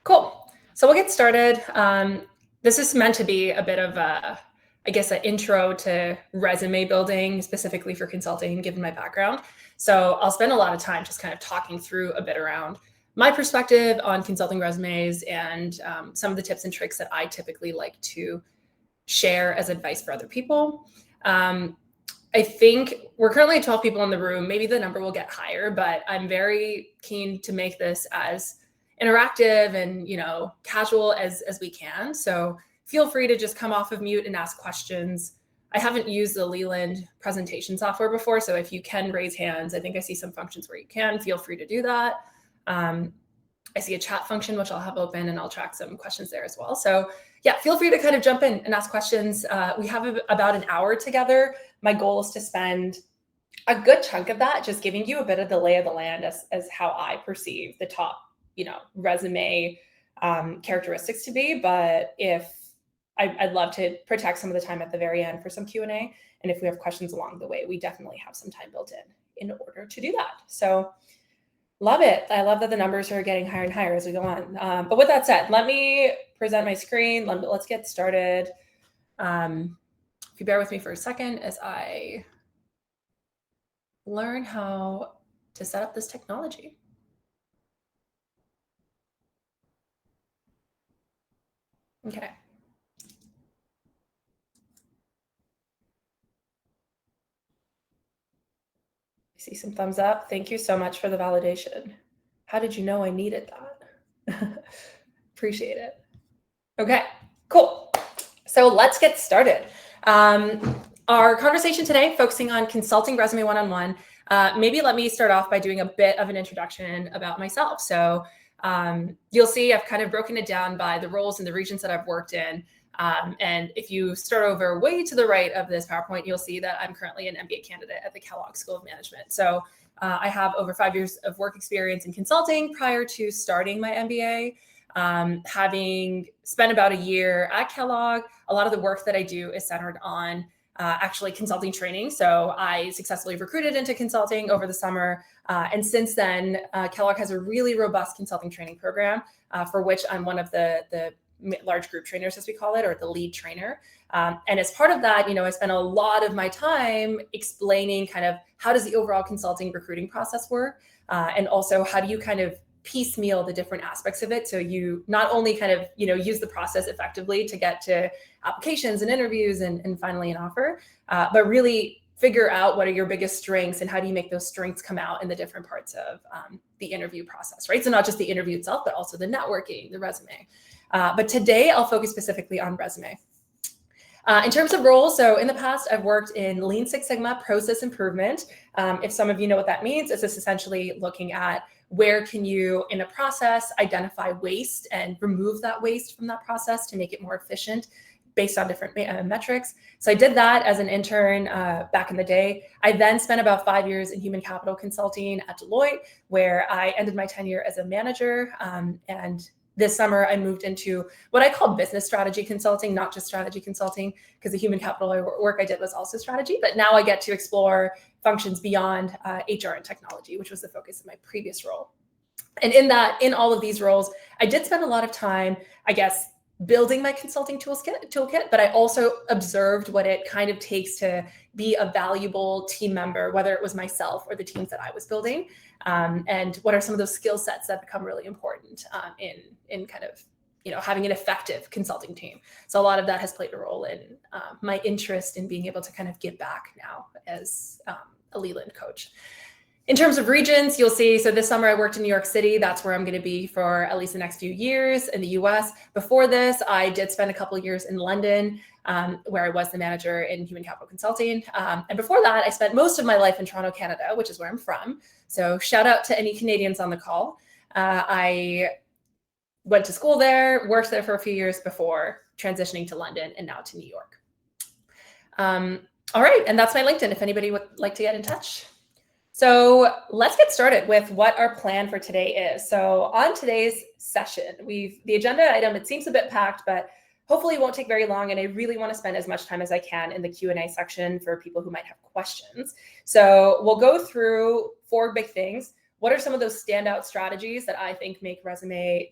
Cool. So we'll get started. This is meant to be a bit of an intro to resume building, specifically for consulting, given my background. So I'll spend a lot of time just kind of talking through a bit around my perspective on consulting resumes and some of the tips and tricks that I typically like to share as advice for other people. I think we're currently at 12 people in the room. Maybe the number will get higher, but I'm very keen to make this as interactive and casual as we can. So feel free to just come off of mute and ask questions. I haven't used the Leland presentation software before, so if you can raise hands, I think I see some functions where you can, feel free to do that. I see a chat function, which I'll have open, and I'll track some questions there as well. So yeah, feel free to kind of jump in and ask questions. We have about an hour together. My goal is to spend a good chunk of that just giving you a bit of the lay of the land as how I perceive the top, resume characteristics to be. But if I'd love to protect some of the time at the very end for some Q&A. And if we have questions along the way, we definitely have some time built in order to do that. So love it. I love that the numbers are getting higher and higher as we go on. But with that said, let me present my screen. Let's get started. If you bear with me for a second as I learn how to set up this technology. Okay. I see some thumbs up. Thank you so much for the validation. How did you know I needed that? Appreciate it. Okay, cool. So let's get started. Our conversation today, focusing on consulting resume one-on-one. Maybe let me start off by doing a bit of an introduction about myself. So you'll see I've kind of broken it down by the roles and the regions that I've worked in. And if you start over way to the right of this PowerPoint, you'll see that I'm currently an MBA candidate at the Kellogg School of Management. So I have over 5 years of work experience in consulting prior to starting my MBA. Having spent about a year at Kellogg, a lot of the work that I do is centered on actually consulting training. So I successfully recruited into consulting over the summer. And since then, Kellogg has a really robust consulting training program for which I'm one of the large group trainers, as we call it, or the lead trainer. And as part of that, I spent a lot of my time explaining kind of how does the overall consulting recruiting process work? And also how do you kind of piecemeal the different aspects of it. So you not only kind of, use the process effectively to get to applications and interviews and finally an offer, but really figure out what are your biggest strengths and how do you make those strengths come out in the different parts of the interview process, right? So not just the interview itself, but also the networking, the resume. But today I'll focus specifically on resume. In terms of roles, so in the past, I've worked in Lean Six Sigma process improvement. If some of you know what that means, it's just essentially looking at where can you, in a process, identify waste and remove that waste from that process to make it more efficient based on different metrics. So I did that as an intern back in the day. I then spent about 5 years in human capital consulting at Deloitte, where I ended my tenure as a manager. And this summer, I moved into what I call business strategy consulting, not just strategy consulting, because the human capital work I did was also strategy. But now I get to explore functions beyond HR and technology, which was the focus of my previous role. And in all of these roles, I did spend a lot of time, building my consulting toolkit, but I also observed what it kind of takes to be a valuable team member, whether it was myself or the teams that I was building. And what are some of those skill sets that become really important in kind of, having an effective consulting team. So a lot of that has played a role in my interest in being able to kind of give back now as a Leland coach. In terms of regions, you'll see, so this summer I worked in New York City. That's where I'm going to be for at least the next few years in the US. Before this, I did spend a couple of years in London, where I was the manager in human capital consulting. And before that, I spent most of my life in Toronto, Canada, which is where I'm from. So shout out to any Canadians on the call. I went to school there, worked there for a few years before transitioning to London and now to New York. All right, and that's my LinkedIn if anybody would like to get in touch. So let's get started with what our plan for today is. So on today's session, the agenda item, it seems a bit packed, but hopefully it won't take very long. And I really want to spend as much time as I can in the Q&A section for people who might have questions. So we'll go through 4 big things. What are some of those standout strategies that I think make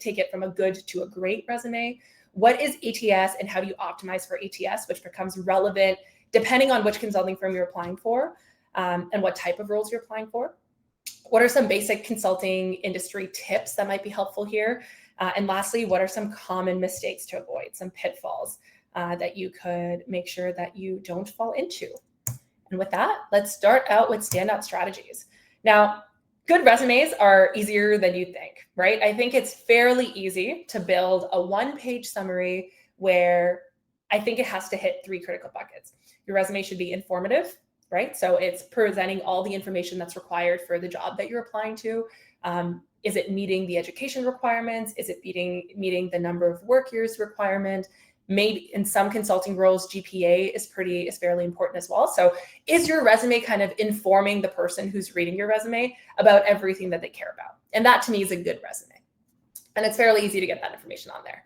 take it from a good to a great resume? What is ATS and how do you optimize for ATS, which becomes relevant depending on which consulting firm you're applying for, and what type of roles you're applying for? What are some basic consulting industry tips that might be helpful here? And lastly, what are some common mistakes to avoid, some pitfalls that you could make sure that you don't fall into? And with that, let's start out with standout strategies. Now, good resumes are easier than you think, right? I think it's fairly easy to build a one-page summary where I think it has to hit 3 critical buckets. Your resume should be informative, right? So it's presenting all the information that's required for the job that you're applying to. Is it meeting the education requirements? Is it meeting the number of work years requirement? Maybe in some consulting roles, GPA is fairly important as well. So is your resume kind of informing the person who's reading your resume about everything that they care about? And that to me is a good resume. And it's fairly easy to get that information on there.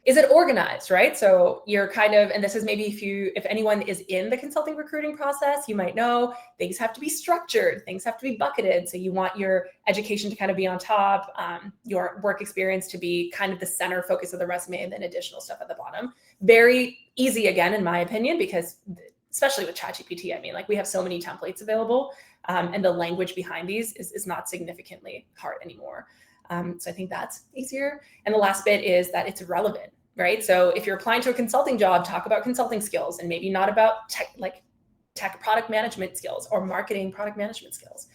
Is it organized, right? So you're kind of, and this is maybe if anyone is in the consulting recruiting process, you might know things have to be structured, things have to be bucketed. So you want your education to kind of be on top, your work experience to be kind of the center focus of the resume, and then additional stuff at the bottom. Very easy, again, in my opinion, because especially with ChatGPT, I mean, like we have so many templates available, and the language behind these is not significantly hard anymore. So I think that's easier. And the last bit is that it's relevant, right? So if you're applying to a consulting job, talk about consulting skills and maybe not about tech product management skills or marketing product management skills.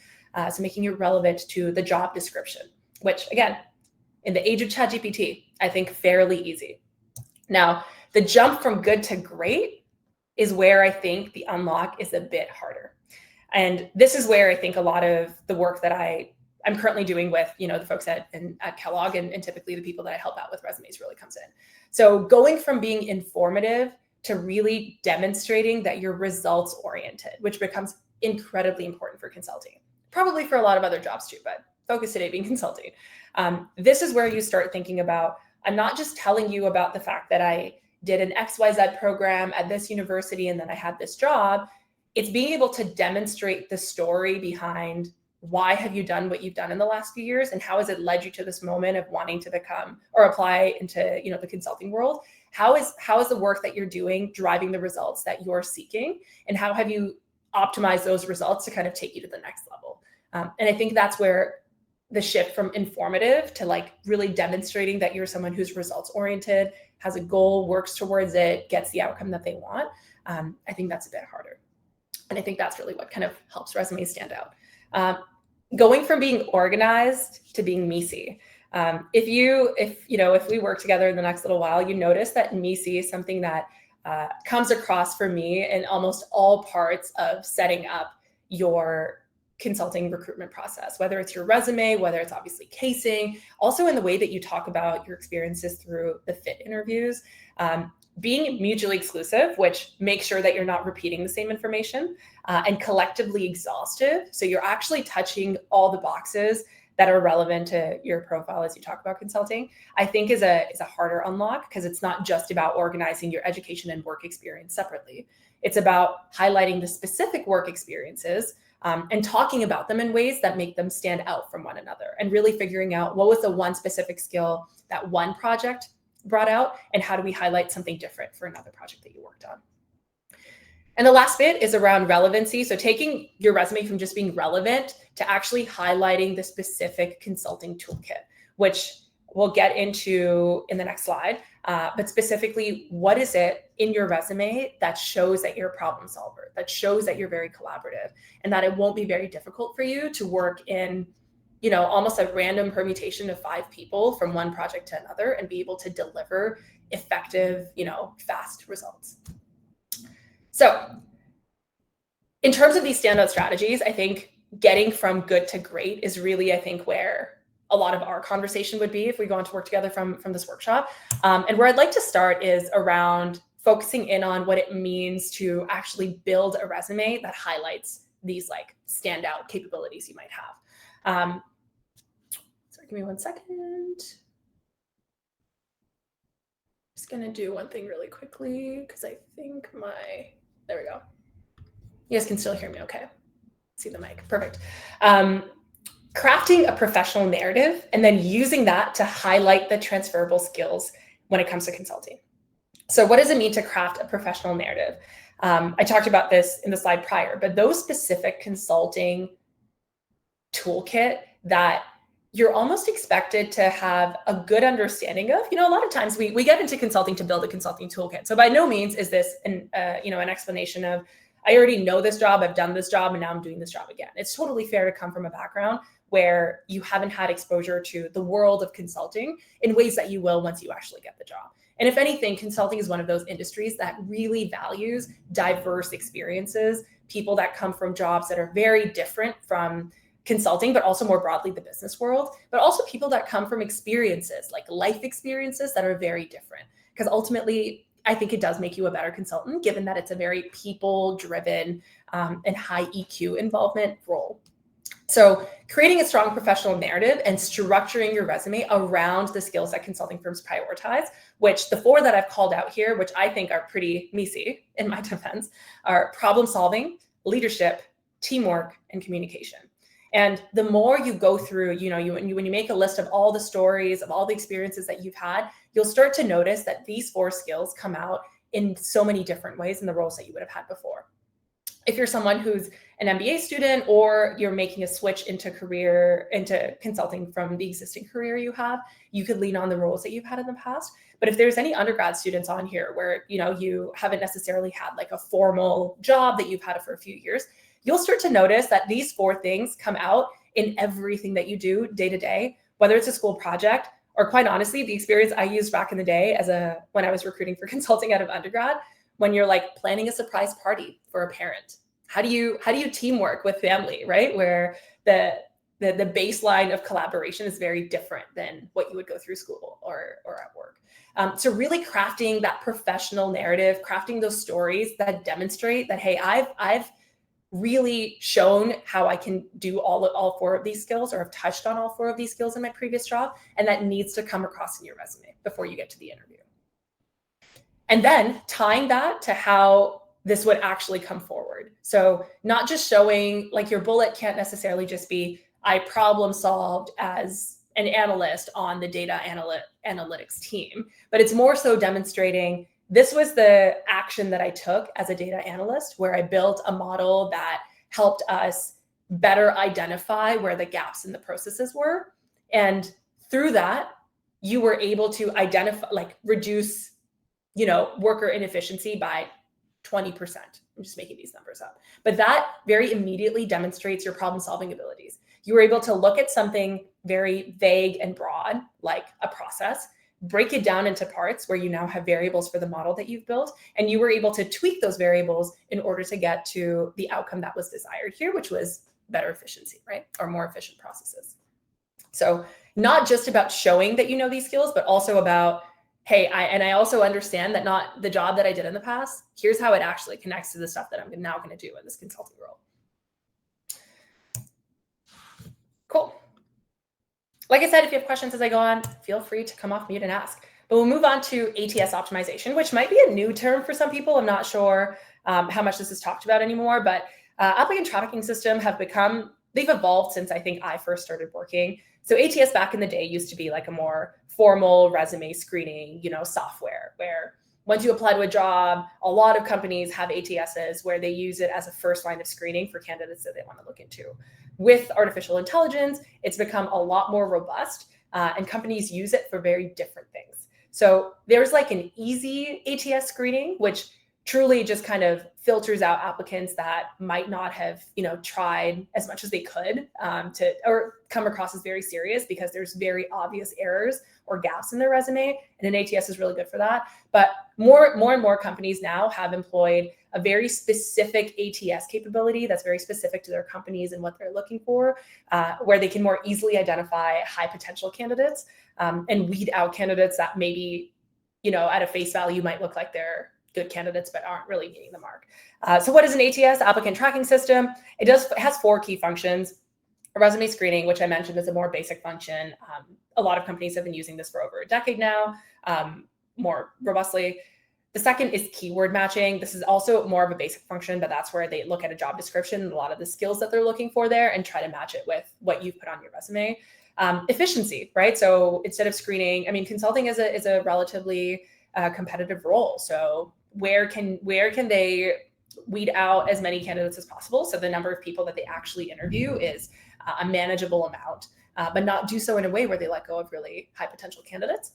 So making it relevant to the job description, which again, in the age of ChatGPT, I think fairly easy. Now, the jump from good to great is where I think the unlock is a bit harder. And this is where I think a lot of the work that I'm currently doing with, the folks at Kellogg and typically the people that I help out with resumes really comes in. So going from being informative to really demonstrating that you're results oriented, which becomes incredibly important for consulting, probably for a lot of other jobs too, but focus today being consulting. This is where you start thinking about, I'm not just telling you about the fact that I did an XYZ program at this university and then I had this job. It's being able to demonstrate the story behind why have you done what you've done in the last few years, and how has it led you to this moment of wanting to become or apply into the consulting world? How is the work that you're doing driving the results that you're seeking, and how have you optimized those results to kind of take you to the next level? And I think that's where the shift from informative to really demonstrating that you're someone who's results oriented, has a goal, works towards it, gets the outcome that they want. I think that's a bit harder. And I think that's really what kind of helps resumes stand out. Going from being organized to being messy. If we work together in the next little while, you notice that messy is something that comes across for me in almost all parts of setting up your consulting recruitment process, whether it's your resume, whether it's obviously casing, also in the way that you talk about your experiences through the fit interviews. Being mutually exclusive, which makes sure that you're not repeating the same information, and collectively exhaustive. So you're actually touching all the boxes that are relevant to your profile as you talk about consulting, I think is a harder unlock, because it's not just about organizing your education and work experience separately. It's about highlighting the specific work experiences and talking about them in ways that make them stand out from one another, and really figuring out what was the one specific skill that one project brought out, and how do we highlight something different for another project that you worked on. And the last bit is around relevancy. So taking your resume from just being relevant to actually highlighting the specific consulting toolkit, which we'll get into in the next slide. But specifically, what is it in your resume that shows that you're a problem solver, that shows that you're very collaborative, and that it won't be very difficult for you to work in almost a random permutation of 5 people from one project to another and be able to deliver effective, fast results. So in terms of these standout strategies, I think getting from good to great is really, I think, where a lot of our conversation would be if we go on to work together from this workshop. And where I'd like to start is around focusing in on what it means to actually build a resume that highlights these standout capabilities you might have. Sorry, give me 1 second. Just gonna do one thing really quickly because I think there we go. You guys can still hear me okay. See the mic, perfect. crafting a professional narrative and then using that to highlight the transferable skills when it comes to consulting. So what does it mean to craft a professional narrative? I talked about this in the slide prior, but those specific consulting toolkit that you're almost expected to have a good understanding of. A lot of times we get into consulting to build a consulting toolkit. So by no means is this an explanation of, I already know this job, I've done this job, and now I'm doing this job again. It's totally fair to come from a background where you haven't had exposure to the world of consulting in ways that you will once you actually get the job. And if anything, consulting is one of those industries that really values diverse experiences, people that come from jobs that are very different from consulting, but also more broadly the business world, but also people that come from experiences, like life experiences that are very different. Because ultimately, I think it does make you a better consultant, given that it's a very people-driven and high EQ involvement role. So creating a strong professional narrative and structuring your resume around the skills that consulting firms prioritize, which the 4 that I've called out here, which I think are pretty meaty in my defense, are problem solving, leadership, teamwork, and communication. And the more you go through, when you make a list of all the stories, of all the experiences that you've had, you'll start to notice that these 4 skills come out in so many different ways in the roles that you would have had before. If you're someone who's an MBA student or you're making a switch into consulting from the existing career you have, you could lean on the roles that you've had in the past. But if there's any undergrad students on here where, you haven't necessarily had like a formal job that you've had for a few years, you'll start to notice that these 4 things come out in everything that you do day to day, whether it's a school project or, quite honestly, the experience I used back in the day when I was recruiting for consulting out of undergrad, when you're like planning a surprise party for a parent. How do you teamwork with family, right? Where the baseline of collaboration is very different than what you would go through school or at work. So really crafting that professional narrative, crafting those stories that demonstrate that, hey, I've really shown how I can do all 4 of these skills, or have touched on all 4 of these skills in my previous job, and that needs to come across in your resume before you get to the interview. And then tying that to how this would actually come forward. So not just showing, like, your bullet can't necessarily just be, I problem solved as an analyst on the data analytics team, but it's more so demonstrating, this was the action that I took as a data analyst, where I built a model that helped us better identify where the gaps in the processes were. And through that, you were able to identify, reduce, worker inefficiency by 20%. I'm just making these numbers up. But that very immediately demonstrates your problem-solving abilities. You were able to look at something very vague and broad, like a process, break it down into parts where you now have variables for the model that you've built, and you were able to tweak those variables in order to get to the outcome that was desired here, which was better efficiency, right? Or more efficient processes. So not just about showing that you know these skills, but also about, hey, I also understand that not the job that I did in the past, here's how it actually connects to the stuff that I'm now going to do in this consulting role. Cool. Like I said, if you have questions as I go on, feel free to come off mute and ask. But we'll move on to ATS optimization, which might be a new term for some people. I'm not sure how much this is talked about anymore, but applicant tracking system they've evolved since I think I first started working. So ATS back in the day used to be like a more formal resume screening, software, where once you apply to a job, a lot of companies have ATSs where they use it as a first line of screening for candidates that they want to look into. With artificial intelligence, it's become a lot more robust, and companies use it for very different things. So there's like an easy ATS screening, which truly just kind of filters out applicants that might not have, tried as much as they could or come across as very serious because there's very obvious errors or gaps in their resume. And an ATS is really good for that. But more and more companies now have employed a very specific ATS capability that's very specific to their companies and what they're looking for, where they can more easily identify high potential candidates and weed out candidates that maybe, at a face value might look like they're good candidates but aren't really meeting the mark. So what is an ATS, applicant tracking system? It has 4 key functions. Resume screening, which I mentioned is a more basic function. A lot of companies have been using this for over a decade now, more robustly. The second is keyword matching. This is also more of a basic function, but that's where they look at a job description and a lot of the skills that they're looking for there and try to match it with what you've put on your resume. Efficiency, right? So instead of screening, I mean, consulting is a relatively competitive role. So where can they weed out as many candidates as possible? So the number of people that they actually interview is a manageable amount, but not do so in a way where they let go of really high potential candidates.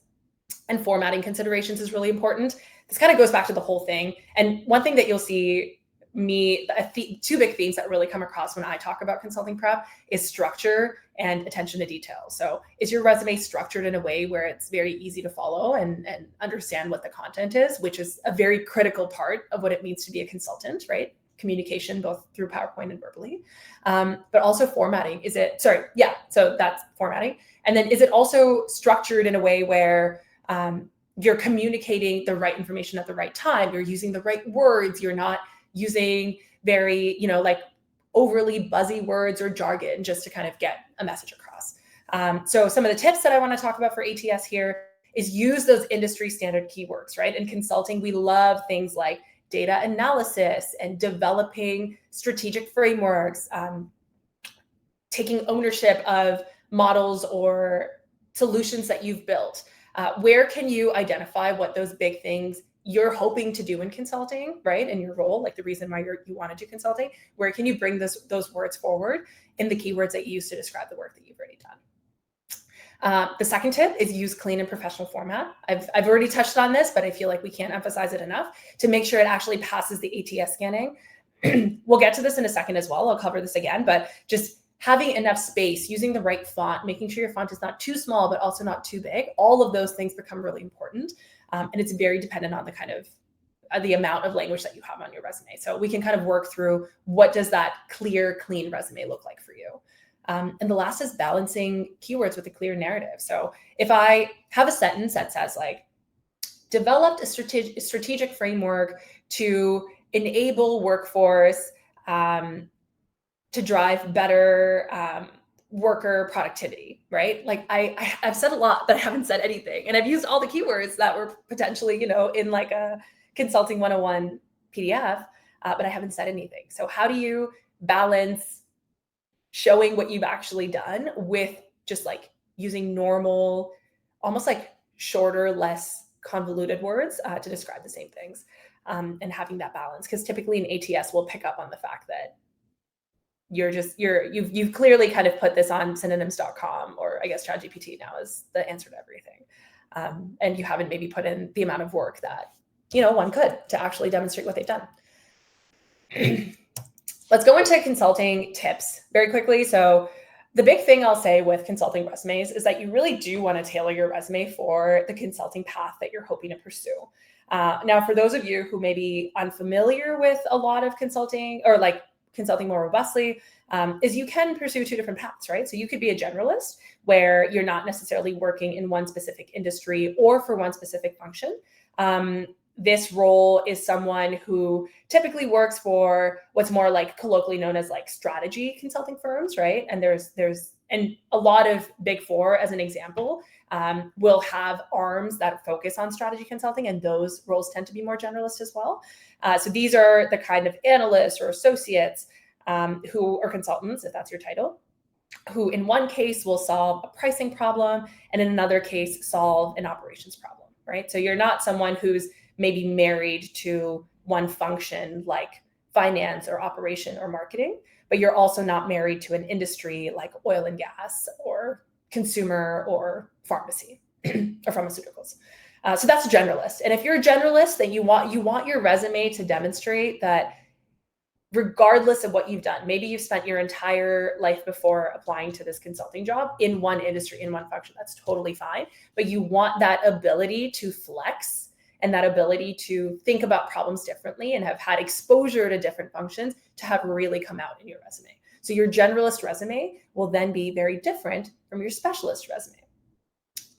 And formatting considerations is really important. This kind of goes back to the whole thing. And one thing that you'll see two big themes that really come across when I talk about consulting prep is structure and attention to detail. So is your resume structured in a way where it's very easy to follow and understand what the content is, which is a very critical part of what it means to be a consultant, right? Communication, both through PowerPoint and verbally, but also formatting. So that's formatting. And then is it also structured in a way where you're communicating the right information at the right time? You're using the right words. You're not using very, like overly buzzy words or jargon just to kind of get a message across. So some of the tips that I want to talk about for ATS here is use those industry standard keywords, right? In consulting, we love things like data analysis and developing strategic frameworks, taking ownership of models or solutions that you've built. Where can you identify what those big things you're hoping to do in consulting, right? In your role, like the reason why you want to do consulting, where can you bring those words forward in the keywords that you use to describe the work that you've already done? The second tip is use clean and professional format. I've already touched on this, but I feel like we can't emphasize it enough to make sure it actually passes the ATS scanning. We'll get to this in a second as well. I'll cover this again, but just having enough space, using the right font, making sure your font is not too small, but also not too big. All of those things become really important. And it's very dependent on the kind of the amount of language that you have on your resume. So we can kind of work through what does that clear, clean resume look like for you. And the last is balancing keywords with a clear narrative. So if I have a sentence that says like, developed a strategic framework to enable workforce to drive better worker productivity, right? Like I've said a lot, but I haven't said anything. And I've used all the keywords that were potentially, in like a consulting 101 PDF, but I haven't said anything. So how do you balance showing what you've actually done with just like using normal, almost like shorter, less convoluted words to describe the same things, and having that balance? Because typically in ATS, we'll pick up on the fact that you've clearly kind of put this on synonyms.com, or I guess ChatGPT now is the answer to everything. And you haven't maybe put in the amount of work that, one could to actually demonstrate what they've done. Let's go into consulting tips very quickly. So the big thing I'll say with consulting resumes is that you really do want to tailor your resume for the consulting path that you're hoping to pursue. Now, for those of you who may be unfamiliar with a lot of consulting, or like consulting more robustly, is you can pursue two different paths, right? So you could be a generalist where you're not necessarily working in one specific industry or for one specific function. This role is someone who typically works for what's more like colloquially known as like strategy consulting firms, right? And and a lot of Big Four, as an example, will have arms that focus on strategy consulting, and those roles tend to be more generalist as well. So these are the kind of analysts or associates who are consultants, if that's your title, who in one case will solve a pricing problem and in another case solve an operations problem, right? So you're not someone who's maybe married to one function like finance or operation or marketing, but you're also not married to an industry like oil and gas or consumer or pharmacy or pharmaceuticals. So that's generalist. And if you're a generalist, then you want your resume to demonstrate that regardless of what you've done, maybe you've spent your entire life before applying to this consulting job in one industry, in one function, that's totally fine. But you want that ability to flex and that ability to think about problems differently and have had exposure to different functions to have really come out in your resume. So your generalist resume will then be very different from your specialist resume.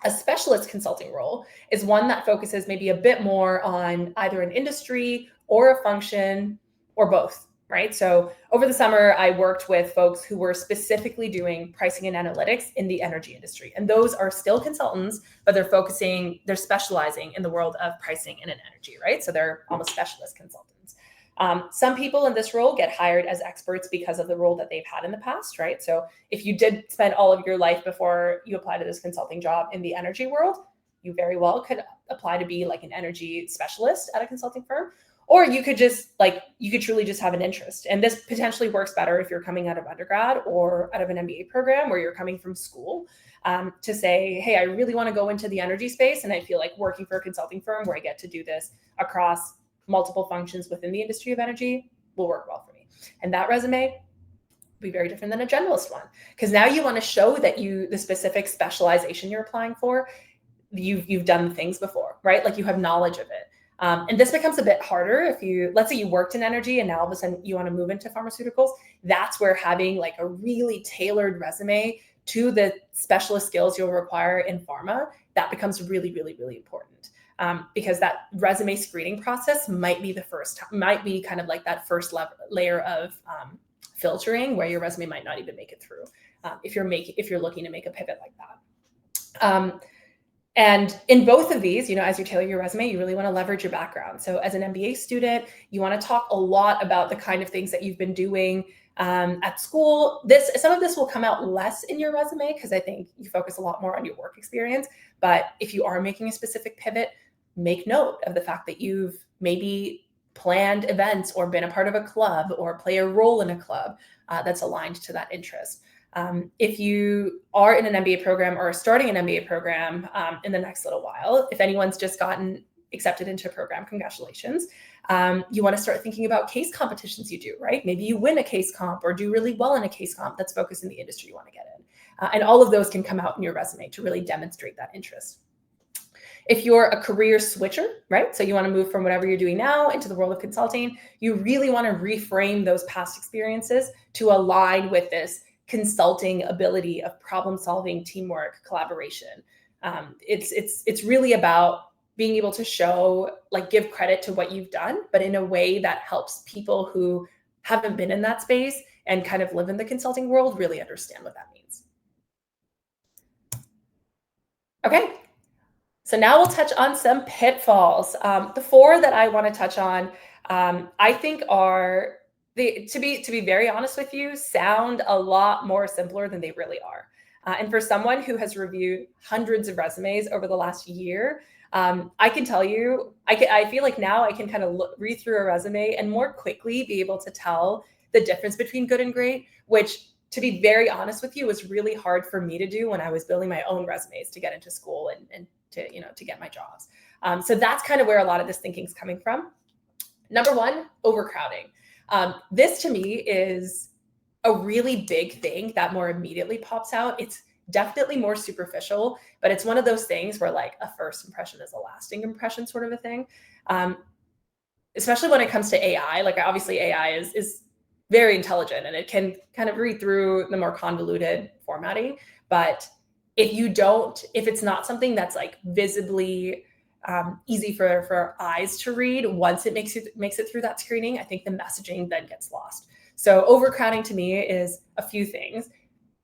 A specialist consulting role is one that focuses maybe a bit more on either an industry or a function or both, right? So over the summer, I worked with folks who were specifically doing pricing and analytics in the energy industry. And those are still consultants, but they're specializing in the world of pricing and in energy, right? So they're almost specialist consultants. Some people in this role get hired as experts because of the role that they've had in the past, right? So if you did spend all of your life before you applied to this consulting job in the energy world, you very well could apply to be like an energy specialist at a consulting firm. Or you could truly just have an interest. And this potentially works better if you're coming out of undergrad or out of an MBA program where you're coming from school, to say, hey, I really want to go into the energy space. And I feel like working for a consulting firm where I get to do this across multiple functions within the industry of energy will work well for me. And that resume will be very different than a generalist one, because now you want to show that the specific specialization you're applying for, you've done things before, right? Like you have knowledge of it. And this becomes a bit harder if let's say you worked in energy and now all of a sudden you want to move into pharmaceuticals. That's where having like a really tailored resume to the specialist skills you'll require in pharma, that becomes really, really, really important. Because that resume screening process might be kind of like that first layer of filtering where your resume might not even make it through, if you're looking to make a pivot like that. And in both of these, as you tailor your resume, you really want to leverage your background. So as an MBA student, you want to talk a lot about the kind of things that you've been doing at school. Some of this will come out less in your resume because I think you focus a lot more on your work experience. But if you are making a specific pivot, make note of the fact that you've maybe planned events or been a part of a club or play a role in a club that's aligned to that interest. If you are in an MBA program or starting an MBA program in the next little while, if anyone's just gotten accepted into a program, congratulations. You want to start thinking about case competitions you do, right? Maybe you win a case comp or do really well in a case comp that's focused in the industry you want to get in. And all of those can come out in your resume to really demonstrate that interest. If you're a career switcher, right? So you want to move from whatever you're doing now into the world of consulting, you really want to reframe those past experiences to align with this consulting ability of problem solving, teamwork, collaboration. It's really about being able to show, give credit to what you've done, but in a way that helps people who haven't been in that space and kind of live in the consulting world really understand what that means. Okay, so now we'll touch on some pitfalls. The 4 that I want to touch on, I think are, to be very honest with you, sound a lot more simpler than they really are. And for someone who has reviewed hundreds of resumes over the last year, I can tell you, I feel like now I can kind of read through a resume and more quickly be able to tell the difference between good and great, which, to be very honest with you, was really hard for me to do when I was building my own resumes to get into school and to get my jobs. So that's kind of where a lot of this thinking is coming from. Number 1, overcrowding. This to me is a really big thing that more immediately pops out. It's definitely more superficial, but it's one of those things where like a first impression is a lasting impression sort of a thing. Especially when it comes to AI, like obviously AI is very intelligent and it can kind of read through the more convoluted formatting. But if it's not something that's like visibly easy for eyes to read, once it makes it through that screening, I think the messaging then gets lost. So overcrowding to me is a few things.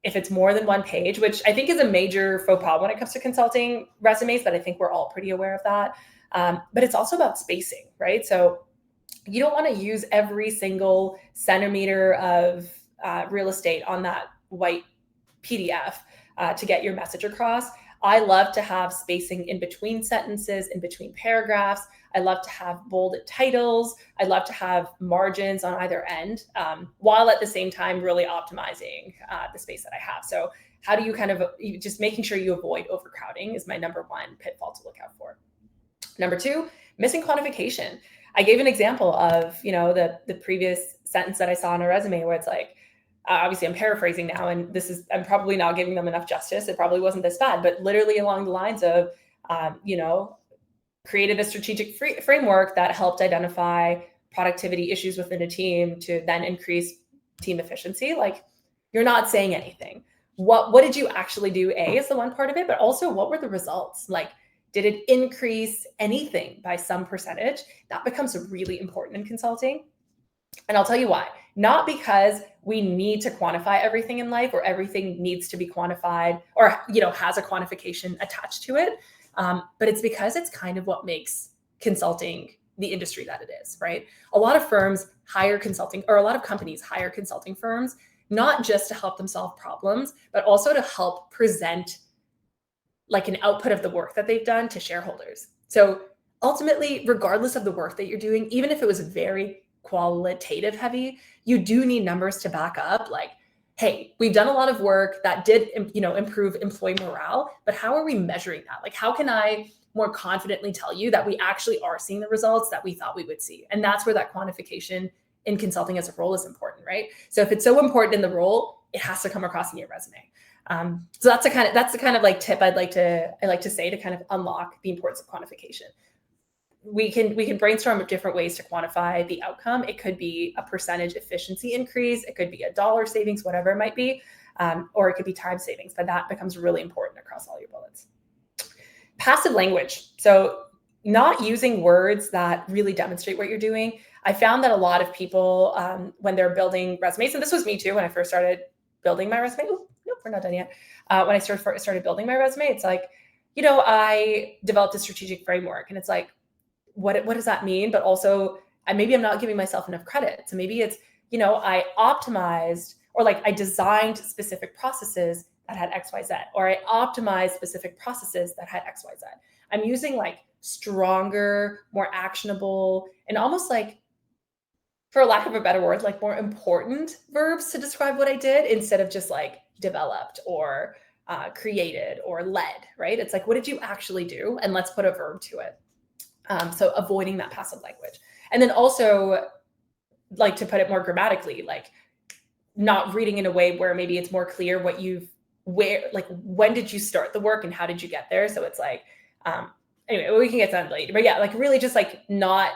If it's more than one page, which I think is a major faux pas when it comes to consulting resumes, but I think we're all pretty aware of that. But it's also about spacing, right? So you don't want to use every single centimeter of real estate on that white PDF to get your message across. I love to have spacing in between sentences, in between paragraphs. I love to have bolded titles. I love to have margins on either end, while at the same time really optimizing the space that I have. So how do you just making sure you avoid overcrowding is my number 1 pitfall to look out for. Number 2, missing quantification. I gave an example of, the previous sentence that I saw in a resume where it's like, obviously I'm paraphrasing now, and I'm probably not giving them enough justice. It probably wasn't this bad, but literally along the lines of, created a strategic framework that helped identify productivity issues within a team to then increase team efficiency. Like, you're not saying anything. What did you actually do? Is the one part of it, but also what were the results? Like, did it increase anything by some percentage? That becomes really important in consulting. And I'll tell you why. Not because we need to quantify everything in life or everything needs to be quantified or has a quantification attached to it, but it's because it's kind of what makes consulting the industry that it is, right? A lot of firms hire consulting, or a lot of companies hire consulting firms, not just to help them solve problems, but also to help present like an output of the work that they've done to shareholders. So ultimately, regardless of the work that you're doing, even if it was very qualitative heavy, you do need numbers to back up like, hey, we've done a lot of work that did improve employee morale, but how are we measuring that? Like, how can I more confidently tell you that we actually are seeing the results that we thought we would see? And that's where that quantification in consulting as a role is important, right? So if it's so important in the role, it has to come across in your resume. So that's the kind of like tip I like to say to kind of unlock the importance of quantification. We can brainstorm different ways to quantify the outcome. It could be a percentage efficiency increase, it could be a dollar savings, whatever it might be, or it could be time savings. But that becomes really important across all your bullets. Passive language. So not using words that really demonstrate what you're doing. I found that a lot of people, when they're building resumes, and this was me too when I first started building my resume. Nope, we're not done yet. When I started building my resume, it's like, I developed a strategic framework, and it's like, what does that mean? But also, maybe I'm not giving myself enough credit. So maybe it's, I optimized, or like I designed specific processes that had XYZ, or I optimized specific processes that had XYZ. I'm using like stronger, more actionable, and almost like, for lack of a better word, like more important verbs to describe what I did instead of just like developed or created or led, right? It's like, what did you actually do? And let's put a verb to it. So avoiding that passive language. And then also, like, to put it more grammatically, like not reading in a way where maybe it's more clear when did you start the work and how did you get there? So it's like, anyway, we can get to that later. But yeah, like really just like not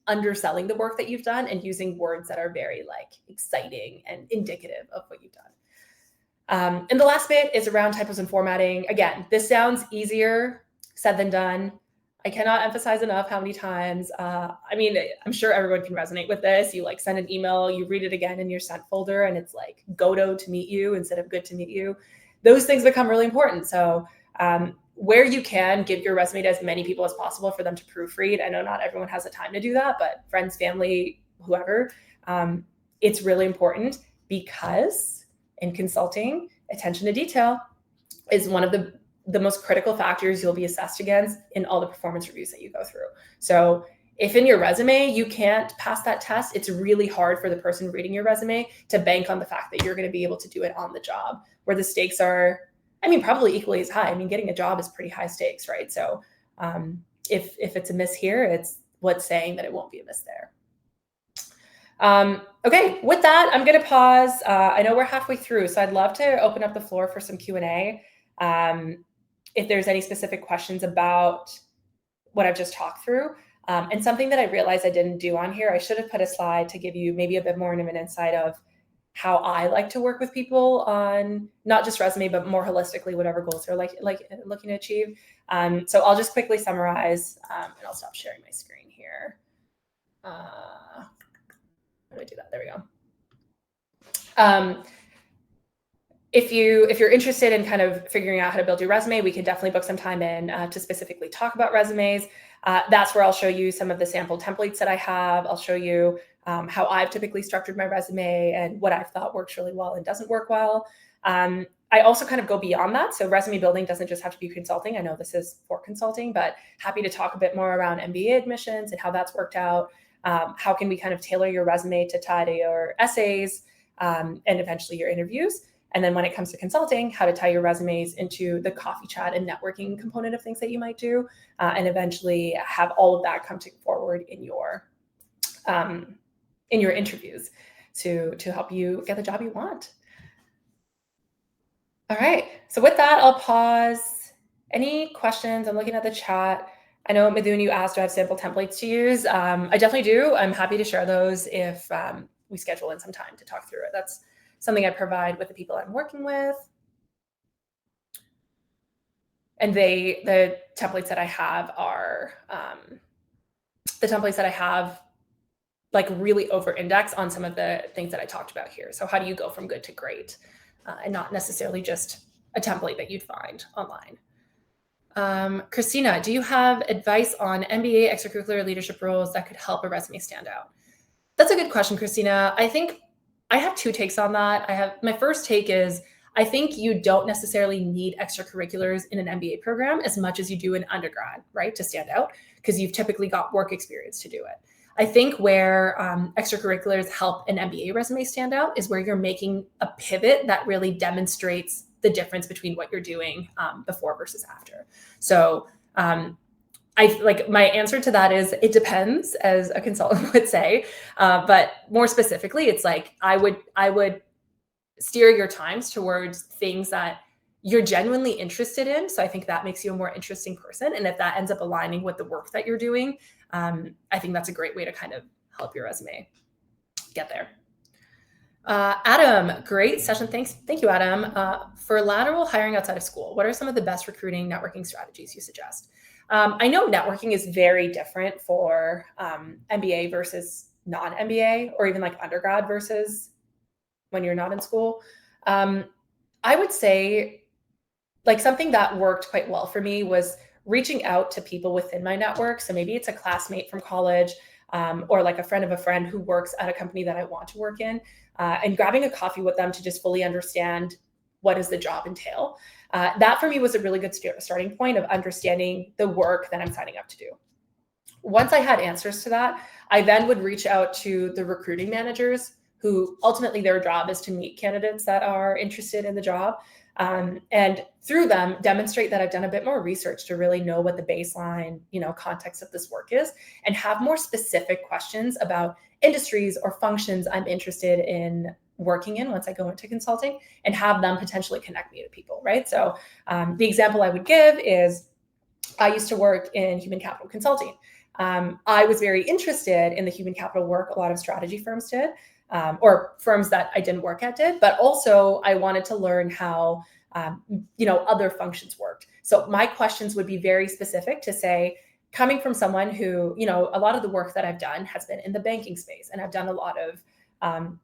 underselling the work that you've done and using words that are very like exciting and indicative of what you've done. And the last bit is around typos and formatting. Again, this sounds easier said than done. I cannot emphasize enough how many times, I'm sure everyone can resonate with this. You like send an email, you read it again in your sent folder, and it's like Godot to meet you instead of good to meet you. Those things become really important. So where you can, give your resume to as many people as possible for them to proofread. I know not everyone has the time to do that, but friends, family, whoever, it's really important because in consulting, attention to detail is one of the most critical factors you'll be assessed against in all the performance reviews that you go through. So if in your resume you can't pass that test, it's really hard for the person reading your resume to bank on the fact that you're going to be able to do it on the job, where the stakes are, probably equally as high. Getting a job is pretty high stakes, right? So if it's a miss here, it's what's saying that it won't be a miss there. Okay, with that, I'm going to pause. I know we're halfway through, so I'd love to open up the floor for some Q&A. If there's any specific questions about what I've just talked through. And something that I realized I didn't do on here, I should have put a slide to give you maybe a bit more of an insight of how I like to work with people on not just resume, but more holistically, whatever goals they're like looking to achieve. So I'll just quickly summarize, and I'll stop sharing my screen here. How do I do that? There we go. If you're interested in kind of figuring out how to build your resume, we can definitely book some time in to specifically talk about resumes. That's where I'll show you some of the sample templates that I have. I'll show you how I've typically structured my resume and what I've thought works really well and doesn't work well. I also kind of go beyond that. So resume building doesn't just have to be consulting. I know this is for consulting, but happy to talk a bit more around MBA admissions and how that's worked out. How can we kind of tailor your resume to tie to your essays and eventually your interviews? And then when it comes to consulting, how to tie your resumes into the coffee chat and networking component of things that you might do, and eventually have all of that come forward in your interviews to help you get the job you want. All right. So with that, I'll pause. Any questions? I'm looking at the chat. I know, Midun, you asked, do I have sample templates to use? I definitely do. I'm happy to share those if we schedule in some time to talk through it. That's something I provide with the people I'm working with. And the templates that I have are, like really over-index on some of the things that I talked about here. So how do you go from good to great, and not necessarily just a template that you'd find online? Christina, do you have advice on MBA extracurricular leadership roles that could help a resume stand out? That's a good question, Christina. I think I have two takes on that. My first take is I think you don't necessarily need extracurriculars in an MBA program as much as you do in undergrad, right, to stand out, because you've typically got work experience to do it. I think where extracurriculars help an MBA resume stand out is where you're making a pivot that really demonstrates the difference between what you're doing before versus after. So I like my answer to that is it depends, as a consultant would say. But more specifically, it's like I would steer your times towards things that you're genuinely interested in. So I think that makes you a more interesting person. And if that ends up aligning with the work that you're doing, I think that's a great way to kind of help your resume get there. Adam, great session. Thank you, Adam. For lateral hiring outside of school, what are some of the best recruiting networking strategies you suggest? I know networking is very different for MBA versus non-MBA, or even like undergrad versus when you're not in school. I would say like something that worked quite well for me was reaching out to people within my network. So maybe it's a classmate from college, or like a friend of a friend who works at a company that I want to work in, and grabbing a coffee with them to just fully understand what does the job entail. That for me was a really good starting point of understanding the work that I'm signing up to do. Once I had answers to that, I then would reach out to the recruiting managers who ultimately their job is to meet candidates that are interested in the job. And through them, demonstrate that I've done a bit more research to really know what the baseline, context of this work is, and have more specific questions about industries or functions I'm interested in working in once I go into consulting, and have them potentially connect me to people, right? So the example I would give is I used to work in human capital consulting. I was very interested in the human capital work a lot of strategy firms did, or firms that I didn't work at did, but also I wanted to learn how, other functions worked. So my questions would be very specific to say, coming from someone who, a lot of the work that I've done has been in the banking space, and I've done a lot of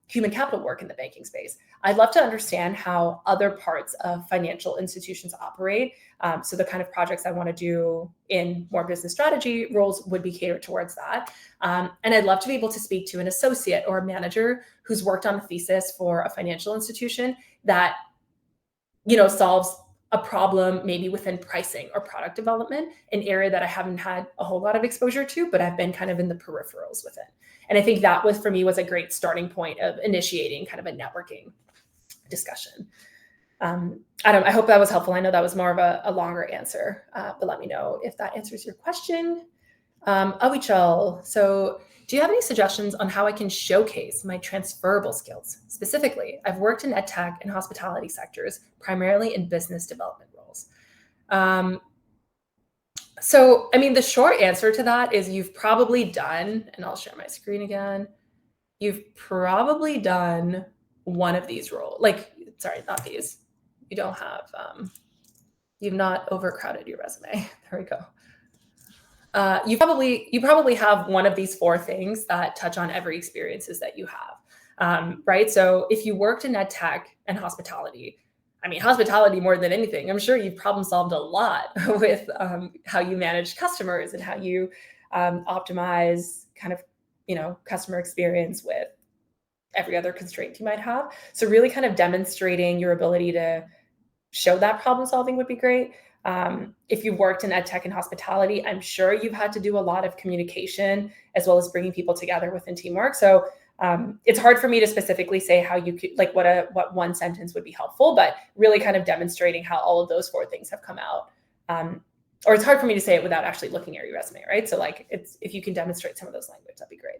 human capital work in the banking space. I'd love to understand how other parts of financial institutions operate. So the kind of projects I want to do in more business strategy roles would be catered towards that. And I'd love to be able to speak to an associate or a manager who's worked on a thesis for a financial institution that, solves a problem maybe within pricing or product development, an area that I haven't had a whole lot of exposure to, but I've been kind of in the peripherals with it. And I think that for me was a great starting point of initiating kind of a networking discussion. I hope that was helpful. I know that was more of a longer answer, but let me know if that answers your question. Awichal, so do you have any suggestions on how I can showcase my transferable skills? Specifically, I've worked in ed tech and hospitality sectors, primarily in business development roles. So, the short answer to that is you've probably done, and I'll share my screen again. You've probably done one of these roles. Sorry, not these. You don't have, you've not overcrowded your resume. There we go. You probably have one of these four things that touch on every experiences that you have, right? So if you worked in ed tech and hospitality, hospitality more than anything, I'm sure you've problem solved a lot with how you manage customers and how you optimize kind of, customer experience with every other constraint you might have. So really kind of demonstrating your ability to show that problem solving would be great. If you've worked in ed tech and hospitality, I'm sure you've had to do a lot of communication as well as bringing people together within teamwork. So it's hard for me to specifically say how you could, what one sentence would be helpful, but really kind of demonstrating how all of those four things have come out. Or it's hard for me to say it without actually looking at your resume, right? So if you can demonstrate some of those language, that'd be great.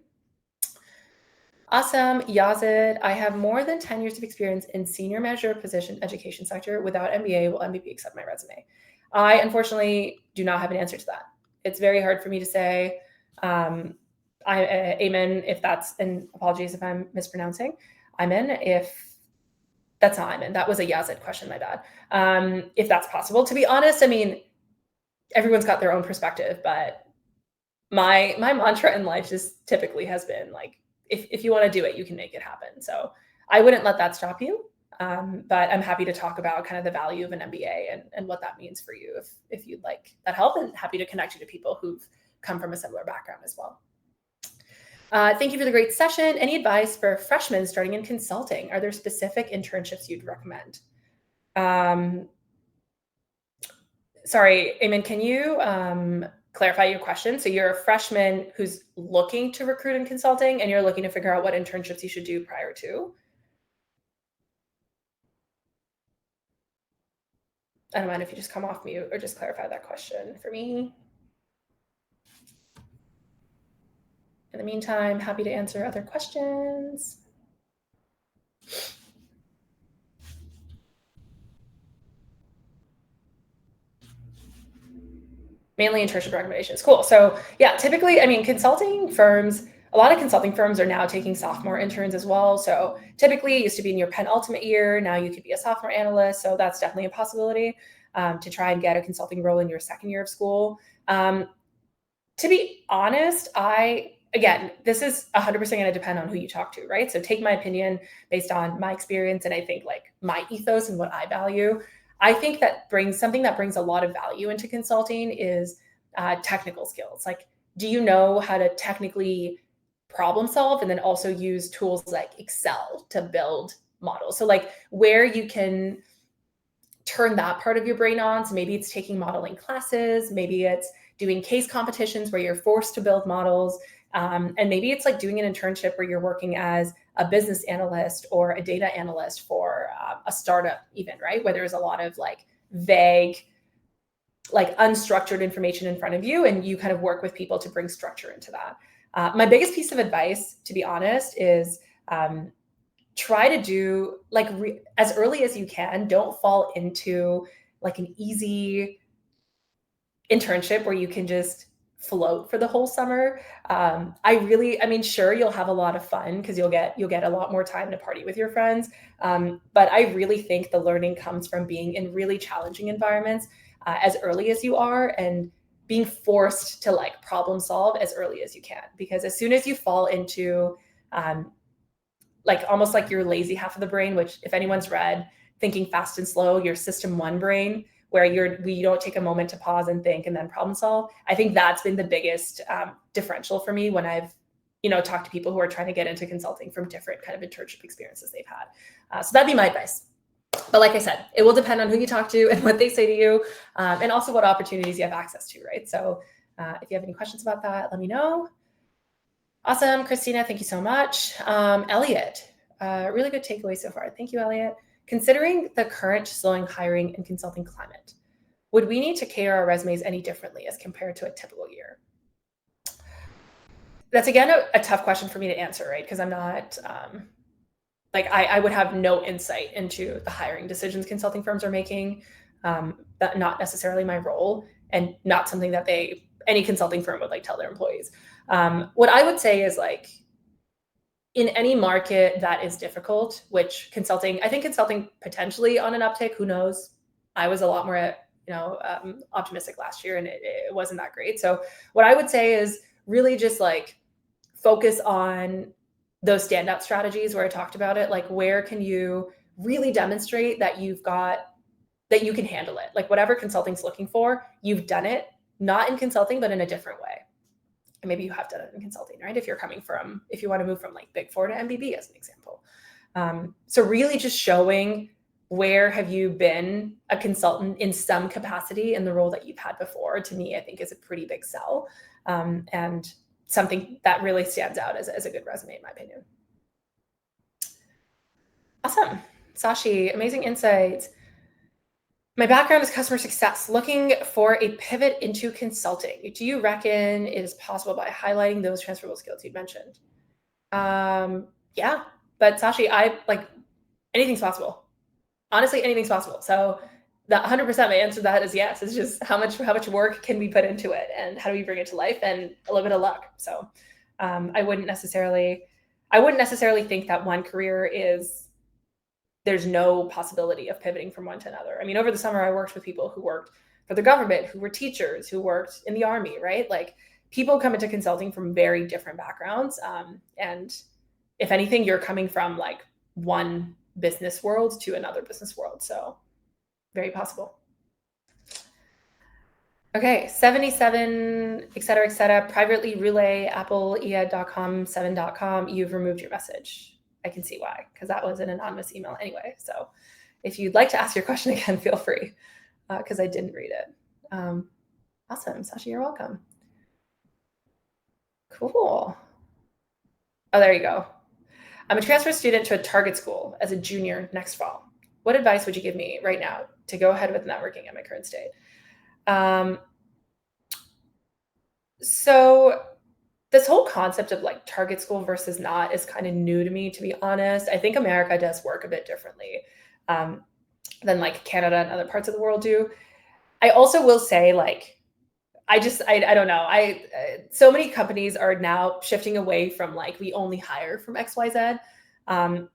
Awesome. Yazid, I have more than 10 years of experience in senior manager position education sector. Without MBA, will MBB accept my resume? I unfortunately do not have an answer to that. It's very hard for me to say. Amen, if that's, and apologies if I'm mispronouncing. Amen, if that's not Amen. That was a Yazid question, my bad. If that's possible. To be honest, everyone's got their own perspective, but my mantra in life just typically has been like, if you want to do it, you can make it happen. So I wouldn't let that stop you. But I'm happy to talk about kind of the value of an MBA and what that means for you if you'd like that help, and happy to connect you to people who've come from a similar background as well. Thank you for the great session. Any advice for freshmen starting in consulting? Are there specific internships you'd recommend? Sorry, Eamon, can you clarify your question? So you're a freshman who's looking to recruit in consulting, and you're looking to figure out what internships you should do prior to? I don't mind if you just come off mute or just clarify that question for me. In the meantime, happy to answer other questions. Mainly internship recommendations. Cool. So yeah, typically, I mean, a lot of consulting firms are now taking sophomore interns as well. So typically it used to be in your penultimate year. Now you could be a sophomore analyst. So that's definitely a possibility to try and get a consulting role in your second year of school. To be honest, again, this is 100% going to depend on who you talk to, right? So take my opinion based on my experience and I think like my ethos and what I value. I think that something that brings a lot of value into consulting is technical skills. Like, do you know how to technically problem solve and then also use tools like Excel to build models? So like where you can turn that part of your brain on. So maybe it's taking modeling classes, maybe it's doing case competitions where you're forced to build models. And maybe it's like doing an internship where you're working as a business analyst or a data analyst for a startup even, right? Where there's a lot of like vague, like unstructured information in front of you and you kind of work with people to bring structure into that. My biggest piece of advice, to be honest, is try to do like as early as you can. Don't fall into like an easy internship where you can just float for the whole summer. I mean, sure, you'll have a lot of fun because you'll get a lot more time to party with your friends. But I really think the learning comes from being in really challenging environments as early as you are, and being forced to like problem solve as early as you can. Because as soon as you fall into like almost like your lazy half of the brain, which if anyone's read Thinking Fast and Slow, your system one brain, where you don't take a moment to pause and think and then problem solve. I think that's been the biggest differential for me when I've talked to people who are trying to get into consulting from different kind of internship experiences they've had. So that'd be my advice. But like I said, it will depend on who you talk to and what they say to you, and also what opportunities you have access to, right? So if you have any questions about that, let me know. Awesome, Christina, thank you so much. Elliot, really good takeaway so far. Thank you, Elliot. Considering the current slowing hiring and consulting climate, would we need to cater our resumes any differently as compared to a typical year? That's again a tough question for me to answer, right? Because I'm not like I would have no insight into the hiring decisions consulting firms are making. That not necessarily my role, and not something that any consulting firm would like tell their employees. What I would say is like, in any market that is difficult, which I think consulting potentially on an uptick, who knows? I was a lot more, optimistic last year and it wasn't that great. So what I would say is really just like focus on those standout strategies where I talked about it. Like, where can you really demonstrate that you can handle it? Like whatever consulting's looking for, you've done it, not in consulting, but in a different way. And maybe you have done it in consulting, right? If you want to move from like Big Four to MBB as an example. So really just showing where have you been a consultant in some capacity in the role that you've had before, to me, I think is a pretty big sell, and something that really stands out as a good resume, in my opinion. Awesome. Sashi, amazing insights. My background is customer success, looking for a pivot into consulting. Do you reckon it is possible by highlighting those transferable skills you mentioned? Yeah, but Sashi, anything's possible. Honestly, anything's possible. So that 100% my answer to that is yes. It's just how much work can we put into it, and how do we bring it to life, and a little bit of luck. So I wouldn't necessarily think that one career there's no possibility of pivoting from one to another. I mean, over the summer, I worked with people who worked for the government, who were teachers, who worked in the army, right? Like people come into consulting from very different backgrounds. And if anything, you're coming from like one business world to another business world. So very possible. Okay, 77, et cetera, privately relay, Apple, EA.com, 7.com, you've removed your message. I can see why, because that was an anonymous email anyway. So if you'd like to ask your question again, feel free, because I didn't read it. Awesome, Sasha, you're welcome. Cool. Oh, there you go. I'm a transfer student to a target school as a junior next fall. What advice would you give me right now to go ahead with networking at my current state? So this whole concept of like target school versus not is kind of new to me, to be honest. I think America does work a bit differently than like Canada and other parts of the world do. I also will say, like, I don't know. So many companies are now shifting away from like, we only hire from XYZ.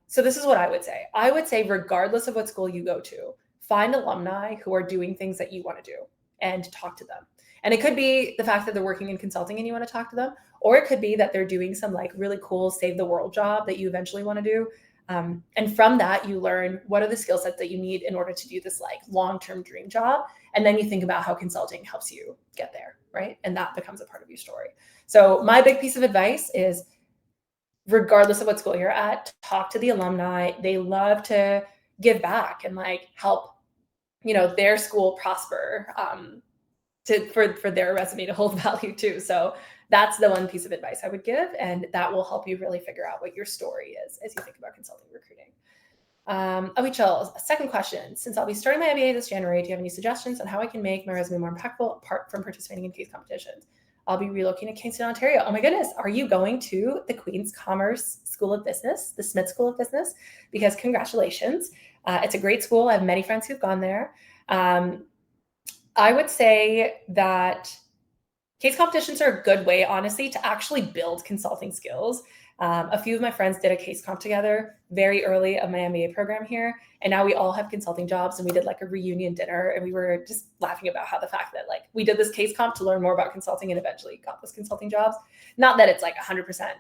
So this is what I would say. I would say, regardless of what school you go to, find alumni who are doing things that you want to do and talk to them. And it could be the fact that they're working in consulting and you want to talk to them, or it could be that they're doing some like really cool save the world job that you eventually want to do. And from that, you learn what are the skill sets that you need in order to do this like long-term dream job. And then you think about how consulting helps you get there, right? And that becomes a part of your story. So my big piece of advice is, regardless of what school you're at, talk to the alumni. They love to give back and like help, their school prosper, for their resume to hold value too. So that's the one piece of advice I would give, and that will help you really figure out what your story is as you think about consulting recruiting. Awichel, second question. Since I'll be starting my MBA this January, do you have any suggestions on how I can make my resume more impactful apart from participating in case competitions? I'll be relocating to Kingston, Ontario. Oh my goodness. Are you going to the Queen's Commerce School of Business, the Smith School of Business? Because congratulations. It's a great school. I have many friends who've gone there. I would say that case competitions are a good way, honestly, to actually build consulting skills. A few of my friends did a case comp together very early of my MBA program here. And now we all have consulting jobs, and we did like a reunion dinner, and we were just laughing about how the fact that like we did this case comp to learn more about consulting and eventually got those consulting jobs. Not that it's like 100%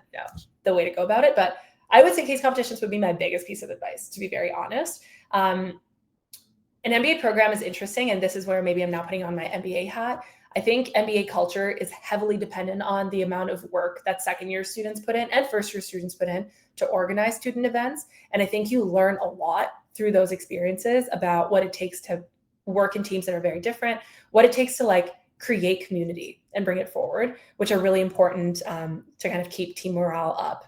the way to go about it, but I would say case competitions would be my biggest piece of advice, to be very honest. An MBA program is interesting, and this is where maybe I'm now putting on my MBA hat. I think MBA culture is heavily dependent on the amount of work that second-year students put in and first-year students put in to organize student events. And I think you learn a lot through those experiences about what it takes to work in teams that are very different, what it takes to like create community and bring it forward, which are really important to kind of keep team morale up,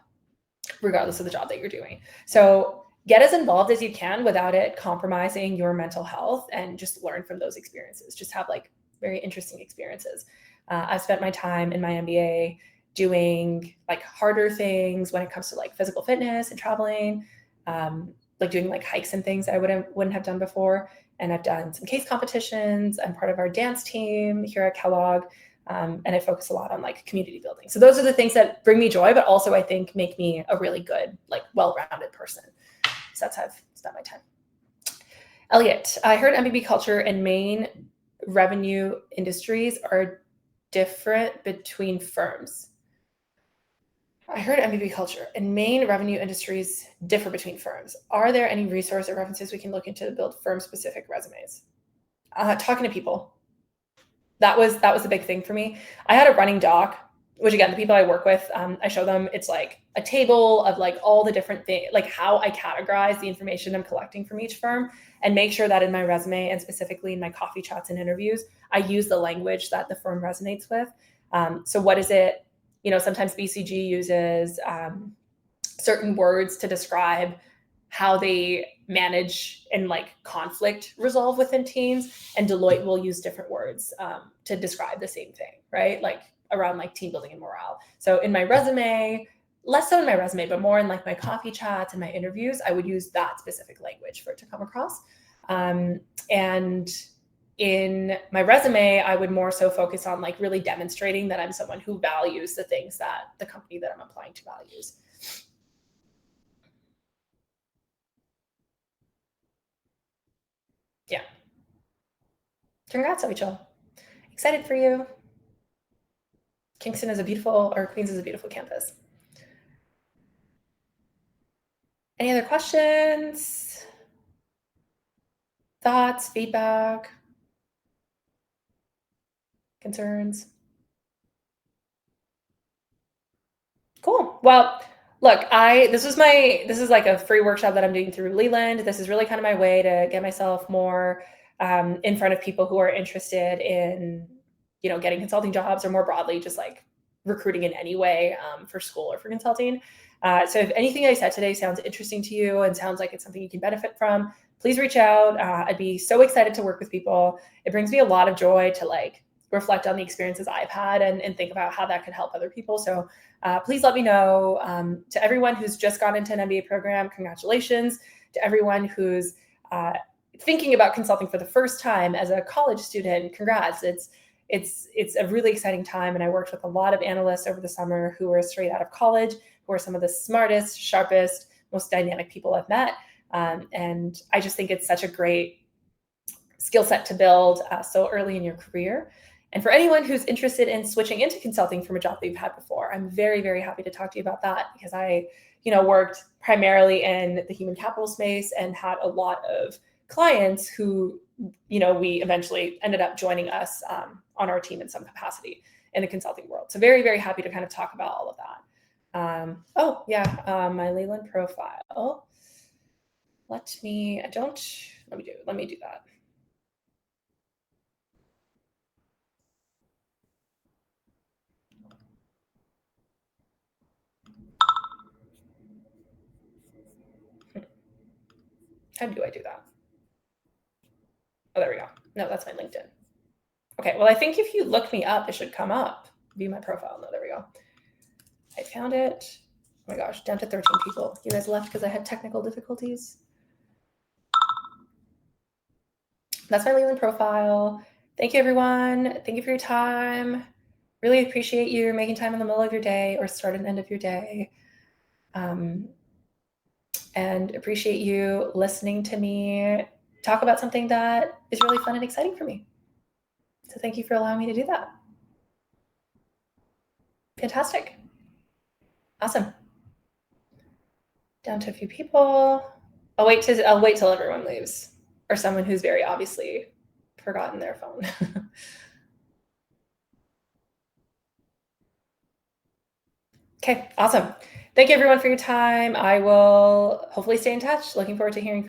regardless of the job that you're doing. So get as involved as you can without it compromising your mental health, and just learn from those experiences. Just have like very interesting experiences. I've spent my time in my MBA doing like harder things when it comes to like physical fitness and traveling, like doing like hikes and things I wouldn't have done before. And I've done some case competitions. I'm part of our dance team here at Kellogg. And I focus a lot on like community building. So those are the things that bring me joy, but also I think make me a really good, like well-rounded person. So that's how I've spent my time. Elliot, I heard MBB culture and main revenue industries are different between firms. I heard MBB culture and main revenue industries differ between firms. Are there any resource or references we can look into to build firm-specific resumes? Talking to people. That was the big thing for me. I had a running doc, which again, the people I work with, I show them, it's like a table of like all the different things, like how I categorize the information I'm collecting from each firm, and make sure that in my resume and specifically in my coffee chats and interviews, I use the language that the firm resonates with. So what is it? Sometimes BCG uses certain words to describe how they manage and like conflict resolve within teams, and Deloitte will use different words to describe the same thing, right? Like around like team building and morale. So in my resume, less so in my resume, but more in like my coffee chats and my interviews, I would use that specific language for it to come across. And in my resume, I would more so focus on like really demonstrating that I'm someone who values the things that the company that I'm applying to values. Yeah. Congrats, Rachel. Excited for you. Kingston is a beautiful, or Queens is a beautiful campus. Any other questions, thoughts, feedback, concerns? Cool. Well, look, this is like a free workshop that I'm doing through Leland. This is really kind of my way to get myself more in front of people who are interested in, getting consulting jobs, or more broadly, just like recruiting in any way for school or for consulting. So if anything I said today sounds interesting to you and sounds like it's something you can benefit from, please reach out. I'd be so excited to work with people. It brings me a lot of joy to like reflect on the experiences I've had and think about how that could help other people. So please let me know. To everyone who's just gone into an MBA program, congratulations. To everyone who's thinking about consulting for the first time as a college student, congrats. It's a really exciting time, and I worked with a lot of analysts over the summer who were straight out of college, who are some of the smartest, sharpest, most dynamic people I've met. And I just think it's such a great skill set to build so early in your career. And for anyone who's interested in switching into consulting from a job that you've had before, I'm very, very happy to talk to you about that, because I, worked primarily in the human capital space and had a lot of clients who, we eventually ended up joining us on our team in some capacity in the consulting world. So very, very happy to kind of talk about all of that. My Leland profile. Let me do that. How do I do that? Oh, there we go. No, that's my LinkedIn. Okay, well, I think if you look me up, it should come up. View my profile. No, there we go. I found it. Oh my gosh, down to 13 people. You guys left because I had technical difficulties. That's my LinkedIn profile. Thank you, everyone. Thank you for your time. Really appreciate you making time in the middle of your day or start and end of your day. And appreciate you listening to me talk about something that is really fun and exciting for me. So thank you for allowing me to do that. Fantastic. Awesome. Down to a few people. I'll wait till everyone leaves, or someone who's very obviously forgotten their phone. Okay, awesome. Thank you everyone for your time. I will hopefully stay in touch. Looking forward to hearing